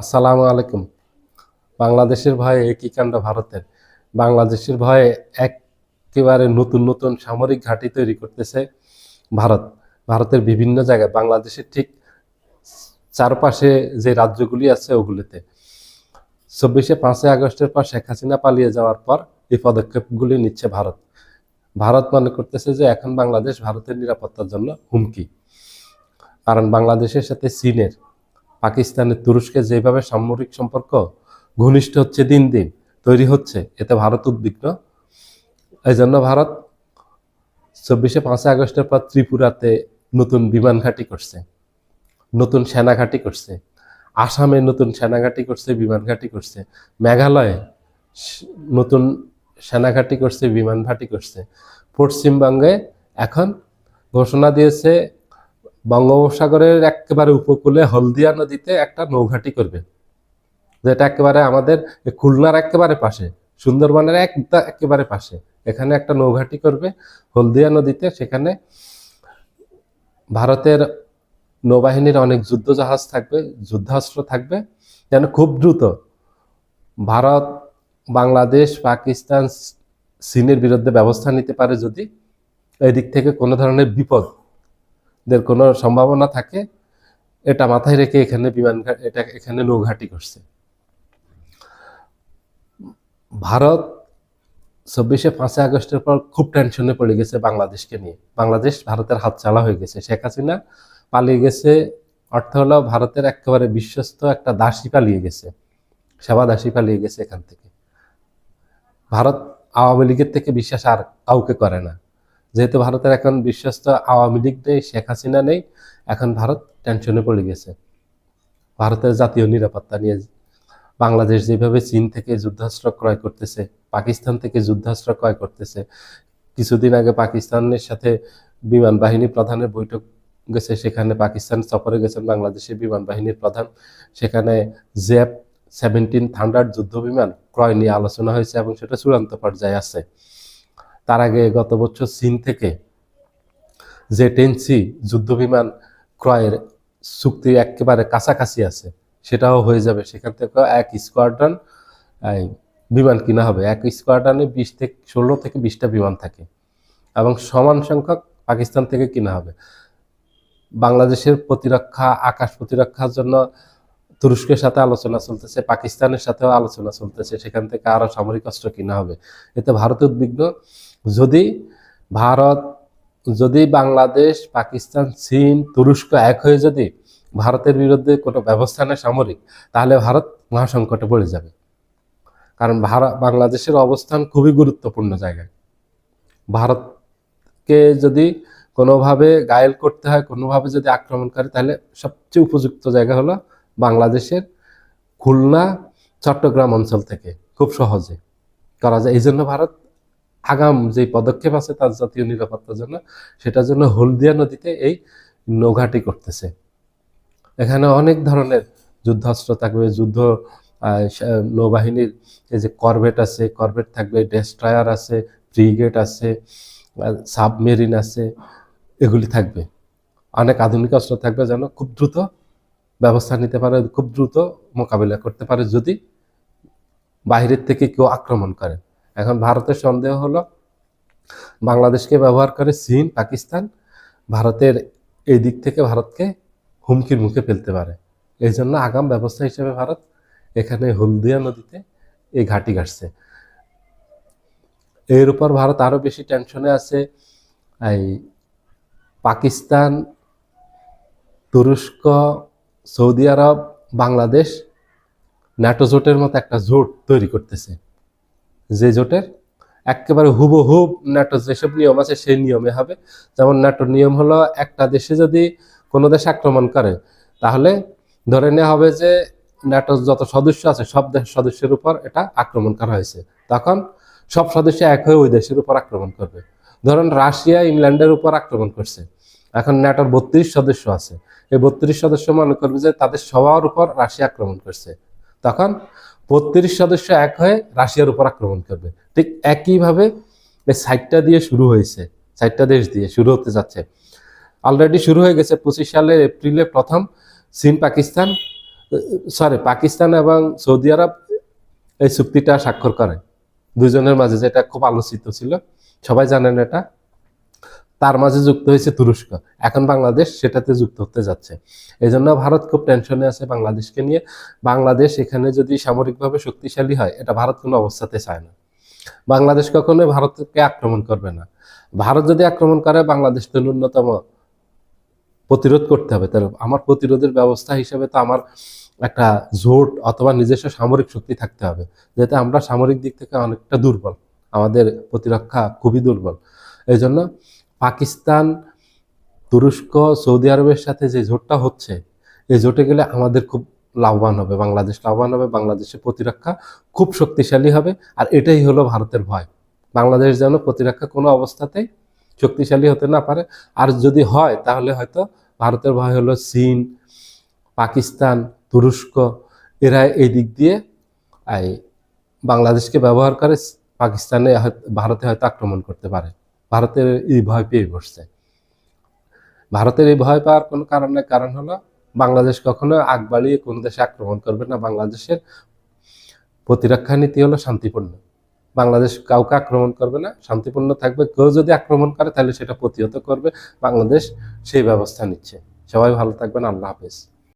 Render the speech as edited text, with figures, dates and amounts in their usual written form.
আসসালামু আলাইকুম। বাংলাদেশের ভয়ে একই কাণ্ড ভারতের। বাংলাদেশের ভয়ে একেবারে নতুন নতুন সামরিক ঘাঁটি তৈরি করতেছে ভারত। ভারতের বিভিন্ন জায়গায়, বাংলাদেশের ঠিক চারপাশে যে রাজ্যগুলি আছে ওগুলিতে 5ই আগস্টের পর শেখ হাসিনা পালিয়ে যাওয়ার পর এই পদক্ষেপগুলি নিচ্ছে ভারত। ভারত মনে করতেছে যে এখন বাংলাদেশ ভারতের নিরাপত্তার জন্য হুমকি। কারণ বাংলাদেশের সাথে চীনের, পাকিস্তানের, তুরস্কের যেভাবে সামরিক সম্পর্ক ঘনিষ্ঠ হচ্ছে, দিন দিন তৈরি হচ্ছে, এতে ভারত উদ্বিগ্ন। এই জন্য ভারত 5ই আগস্টের পর ত্রিপুরাতে নতুন বিমান ঘাঁটি করছে, নতুন সেনা ঘাঁটি করছে, আসামে নতুন সেনা ঘাঁটি করছে, বিমান ঘাঁটি করছে, মেঘালয়ে নতুন সেনা ঘাঁটি করছে, বিমান ঘাঁটি করছে। পশ্চিমবঙ্গে এখন ঘোষণা দিয়েছে বঙ্গোপসাগরের একেবারে উপকূলে হলদিয়া নদীতে একটা নৌঘাঁটি করবে, যেটা একেবারে আমাদের খুলনার একেবারে পাশে, সুন্দরবনের একেবারে পাশে। এখানে একটা নৌঘাঁটি করবে হলদিয়া নদীতে। সেখানে ভারতের নৌবাহিনীর অনেক যুদ্ধজাহাজ থাকবে, যুদ্ধাস্ত্র থাকবে, যেন খুব দ্রুত ভারত, বাংলাদেশ, পাকিস্তান, চীনের বিরুদ্ধে ব্যবস্থা নিতে পারে যদি এই দিক থেকে কোনো ধরনের বিপদের কোনো সম্ভাবনা থাকে। এটা মাথায় রেখে এখানে এখানে নৌঘাঁটি করছে ভারত। 5ই আগস্টের পর খুব টেনশনে পড়ে গেছে বাংলাদেশকে নিয়ে। বাংলাদেশ ভারতের হাতছাড়া হয়ে গেছে। শেখ হাসিনা পালিয়ে গেছে, অর্থ হলো ভারতের একেবারে বিশ্বস্ত একটা দাসী পালিয়ে গেছে, সেবা দাসী পালিয়ে গেছে এখান থেকে। ভারত আওয়ামী লীগের থেকে বিশ্বাস আর কাউকে করে না। যেহেতু ভারতের এখন বিশ্বস্ত আওয়ামী লীগ নেই, শেখ হাসিনা নেই, এখন ভারত টেনশনে পড়ে গেছে ভারতের জাতীয় নিরাপত্তা নিয়ে। বাংলাদেশ যেভাবে চীন থেকে যুদ্ধাস্ত্র ক্রয় করতেছে, পাকিস্তান থেকে যুদ্ধাস্ত্র ক্রয় করতেছে। কিছুদিন আগে পাকিস্তানের সাথে বিমান বাহিনী প্রধানের বৈঠক গেছে, সেখানে পাকিস্তান সফরে গেছেন বাংলাদেশের বিমান বাহিনীর প্রধান। সেখানে জেএফ-17 থান্ডার যুদ্ধ বিমান ক্রয় নিয়ে আলোচনা হয়েছে এবং সেটা চূড়ান্ত পর্যায়ে আছে। তার আগে গত বছর চীন থেকে জে-10C যুদ্ধ বিমান ক্রয়ের চুক্তি একেবারে কাছাকাছি আছে, সেটাও হয়ে যাবে। সেখান থেকে এক স্কোয়াড্রন বিমান কিনা হবে। এক স্কোয়াড্রনে 16 থেকে 20টা বিমান থাকে এবং সমান সংখ্যক পাকিস্তান থেকে কিনা হবে। বাংলাদেশের প্রতিরক্ষা, আকাশ প্রতিরক্ষার জন্য তুরস্কের সাথে আলোচনা চলতেছে, পাকিস্তানের সাথেও আলোচনা চলতেছে, সেখান থেকে আরো সামরিক অস্ত্র কিনা হবে। এতে ভারত উদ্বিগ্ন। যদি বাংলাদেশ, পাকিস্তান, চীন, তুরস্ক এক হয়ে যদি ভারতের বিরুদ্ধে কোনো ব্যবস্থা নেয় সামরিক, তাহলে ভারত মহাসংকটে পড়ে যাবে। কারণ বাংলাদেশের অবস্থান খুবই গুরুত্বপূর্ণ জায়গায়। ভারতকে যদি কোনোভাবে ঘায়েল করতে হয়, কোনোভাবে যদি আক্রমণ করে, তাহলে সবচেয়ে উপযুক্ত জায়গা হলো বাংলাদেশের খুলনা, চট্টগ্রাম অঞ্চল থেকে খুব সহজে করা যায়। এই জন্য ভারত আগাম যে পদক্ষেপ আছে তার জাতীয় নিরাপত্তার জন্য, সেটার জন্য হলদিয়া নদীতে এই নৌঘাঁটি করতেছে। এখানে অনেক ধরনের যুদ্ধাস্ত্র থাকবে, নৌবাহিনীর এই যে করভেট আছে, করভেট থাকবে, ডেস্ট্রয়ার আছে, ফ্রিগেট আছে, সাবমেরিন আছে, এগুলি থাকবে। অনেক আধুনিক অস্ত্র থাকবে, যেন খুব দ্রুত ব্যবস্থা নিতে পারে, খুব দ্রুত মোকাবিলা করতে পারে যদি বাইরের থেকে কেউ আক্রমণ করে। এখন ভারতের সন্দেহ হলো বাংলাদেশকে ব্যবহার করে চীন, পাকিস্তান ভারতের এই দিক থেকে ভারতকে হুমকির মুখে ফেলতে পারে। এই জন্য আগাম ব্যবস্থা হিসেবে ভারত এখানে হলদিয়া নদীতে এই ঘাঁটি গাড়ছে। এর উপর ভারত আরো বেশি টেনশনে আছে। এই পাকিস্তান, তুরস্ক, সৌদি আরব, বাংলাদেশ ন্যাটো জোটের মতো একটা জোট তৈরি করতেছে, যে জোটের একেবারে হুবহুব ন্যাটো যেসব নিয়ম আছে সেই নিয়মে হবে। যেমন ন্যাটোর নিয়ম হলো, একটা দেশে যদি কোনো দেশ আক্রমণ করে, তাহলে ধরে নেওয়া হবে যে ন্যাটোর যত সদস্য আছে সব সদস্যের উপর এটা আক্রমণ করা হয়েছে। তখন সব সদস্য এক হয়ে ওই দেশের উপর আক্রমণ করবে। ধরুন রাশিয়া ইংল্যান্ডের উপর আক্রমণ করছে, এখন ন্যাটোর 32 সদস্য আছে, এই 32 সদস্য মনে করবে যে তাদের সবার উপর রাশিয়া আক্রমণ করছে, তখন 32 সদস্য এক হয়ে রাশিয়ার উপর আক্রমণ করবে। ঠিক একইভাবে এই 60টা দিয়ে শুরু হয়েছে, 60টা দেশ দিয়ে শুরু হতে যাচ্ছে। অলরেডি শুরু হয়ে গেছে। 25 সালের এপ্রিলে প্রথম চীন, পাকিস্তান সরি, পাকিস্তান এবং সৌদি আরব এই চুক্তিটা স্বাক্ষর করে দুজনের মাঝে, যেটা খুব আলোচিত ছিল, সবাই জানেন এটা। তার মাঝে যুক্ত হয়েছে তুরস্ক, এখন বাংলাদেশ সেটাতে যুক্ত হতে যাচ্ছে। এই জন্য ভারত খুব টেনশনে আছে বাংলাদেশকে নিয়ে। বাংলাদেশ এখানে যদি সামরিকভাবে শক্তিশালী হয়, এটা ভারত কোনো অবস্থাতে চায় না। বাংলাদেশ কখনোই ভারতকে আক্রমণ করবে না। ভারত যদি আক্রমণ করে, বাংলাদেশ তো ন্যূনতম প্রতিরোধ করতে হবে। তার আমার প্রতিরোধের ব্যবস্থা হিসেবে তো আমার একটা জোট অথবা নিজস্ব সামরিক শক্তি থাকতে হবে, যেহেতু আমরা সামরিক দিক থেকে অনেকটা দুর্বল, আমাদের প্রতিরক্ষা খুবই দুর্বল। এই জন্য পাকিস্তান, তুরস্ক, সৌদি আরবের সাথে যে জোটটা হচ্ছে, এই জোটে গেলে আমাদের খুব লাভবান হবে, বাংলাদেশ লাভবান হবে, বাংলাদেশের প্রতিরক্ষা খুব শক্তিশালী হবে। আর এটাই হলো ভারতের ভয়, বাংলাদেশ যেন প্রতিরক্ষা কোনো অবস্থাতেই শক্তিশালী হতে না পারে। আর যদি হয়, তাহলে হয়তো ভারতের ভয় হলো চীন, পাকিস্তান, তুরস্ক, এরা এই দিক দিয়ে এই বাংলাদেশকে ব্যবহার করে পাকিস্তানে ভারতে হয়তো আক্রমণ করতে পারে। ভারতের এই ভয় পেয়ে বসছে। ভারতের এই ভয় পাওয়ার কোনো কারণ নেই, কারণ হলো বাংলাদেশ কখনো আগ বাড়িয়ে কোনো দেশে আক্রমণ করবে না। বাংলাদেশের প্রতিরক্ষা নীতি হলো শান্তিপূর্ণ, বাংলাদেশ কাউকে আক্রমণ করবে না, শান্তিপূর্ণ থাকবে। কেউ যদি আক্রমণ করে, তাহলে সেটা প্রতিহত করবে, বাংলাদেশ সেই ব্যবস্থা নিচ্ছে। সবাই ভালো থাকবেন, আল্লাহ হাফেজ।